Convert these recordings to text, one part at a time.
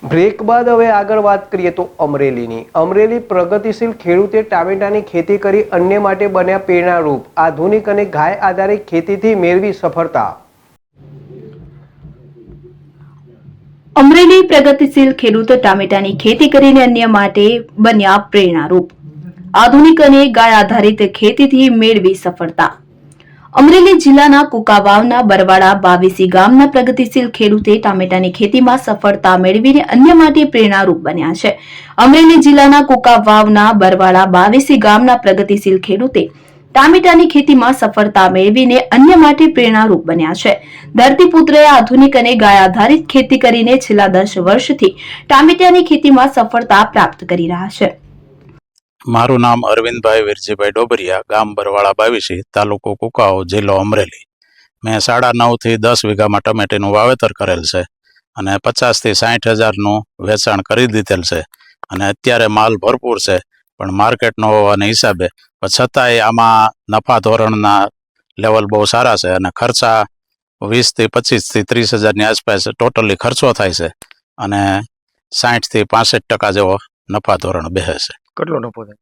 Break બાદ હવે આગળ વાત કરીએ તો અમરેલી પ્રગતિશીલ ખેડૂતે ટામેટાની ખેતી કરી અન્ય માટે બન્યા પ્રેરણારૂપ। આધુનિક અને ગાય આધારિત ખેતીથી મેળવી સફળતા। અમરેલી પ્રગતિશીલ ખેડૂત ટામેટાની ખેતી કરીને અન્ય માટે બન્યા પ્રેરણારૂપ। આધુનિક અને ગાય આધારિત ખેતીથી મેળવી સફળતા। અમરેલી જિલ્લાના કુકાવાવના બરવાડા બાવીસી ગામના પ્રગતિશીલ ખેડૂતે ટામેટાની ખેતીમાં સફળતા મેળવીને અન્ય માટે પ્રેરણારૂપ બન્યા છે। અમરેલી જિલ્લાના કુકાવાવના બરવાડા બાવીસી ગામના પ્રગતિશીલ ખેડૂતે ટામેટાની ખેતીમાં સફળતા મેળવીને અન્ય માટે પ્રેરણારૂપ બન્યા છે। ધરતીપુત્રએ આધુનિક અને ગાય આધારિત ખેતી કરીને છેલ્લા 10 વર્ષથી ટામેટાની ખેતીમાં સફળતા પ્રાપ્ત કરી રહ્યા છે। મારું નામ અરવિંદભાઈ વીરજીભાઈ ડોબરિયા, ગામ બરવાડા બાવીસી, તાલુકો કુકાઓ, જિલ્લો અમરેલી। મેં 9.5 થી 10 વીઘામાં ટમેટીનું વાવેતર કરેલ છે અને 50 થી 60 હજારનું વેચાણ કરી દીધેલ છે અને અત્યારે માલ ભરપૂર છે, પણ માર્કેટનો હોવાના હિસાબે છતાંય આમાં નફા ધોરણના લેવલ બહુ સારા છે અને ખર્ચા 20 થી 25 થી 30 હજારની આસપાસ ટોટલી ખર્ચો થાય છે અને 60 થી 65% જેવો નફા ધોરણ બેસે છે। કેટલો નફો થાય?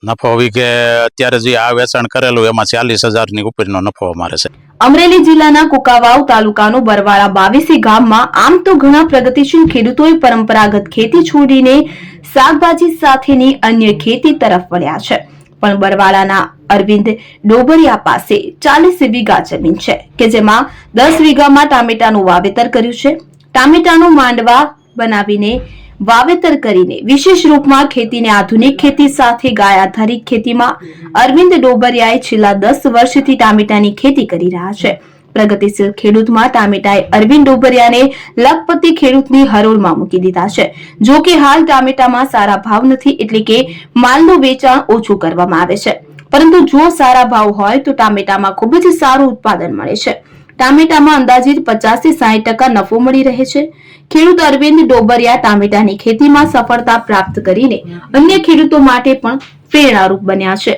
નફો વીઘે અત્યારે જે આ વેચાણ કરેલું એમાં 40 હજારની ઉપરનો નફો અમારે છે। અમરેલી જિલ્લાના કુકાવાવ તાલુકાનું બરવાડા બાવીસી ગામમાં આમ તો ઘણા પ્રગતિશીલ ખેડૂતોએ પરંપરાગત ખેતી છોડીને શાકભાજી સાથેની અન્ય ખેતી તરફ વળ્યા છે, પણ બરવાડાના અરવિંદ ડોબરિયા પાસે 40 વીઘા જમીન છે કે જેમાં 10 વીઘામાં ટામેટાનું વાવેતર કર્યું છે। ટામેટાનું માંડવા બનાવીને વાવેતર કરીને વિશેષ રૂપમાં ખેતીને આધુનિક ખેતી સાથે ગાય આધારિત ખેતીમાં અરવિંદ ડોબરિયાએ છેલ્લા 10 વર્ષથી ટામેટાની ખેતી કરી રહ્યા છે। પ્રગતિશીલ ખેડૂતમાં ટામેટાએ અરવિંદ ડોબરિયાને લખપતિ ખેડૂતની હરોળમાં મૂકી દીધા છે। જો કે હાલ ટામેટામાં સારા ભાવ નથી, એટલે કે માલનું વેચાણ ઓછું કરવામાં આવે છે, પરંતુ જો સારા ભાવ હોય તો ટામેટામાં ખૂબ જ સારું ઉત્પાદન મળે છે। ટામેટામાં અંદાજિત 50 થી 60% નફો મળી રહે છે। ખેડૂત અરવિંદ ડોબરિયા ટામેટાની ખેતીમાં સફળતા પ્રાપ્ત કરીને અન્ય ખેડૂતો માટે પણ પ્રેરણારૂપ બન્યા છે।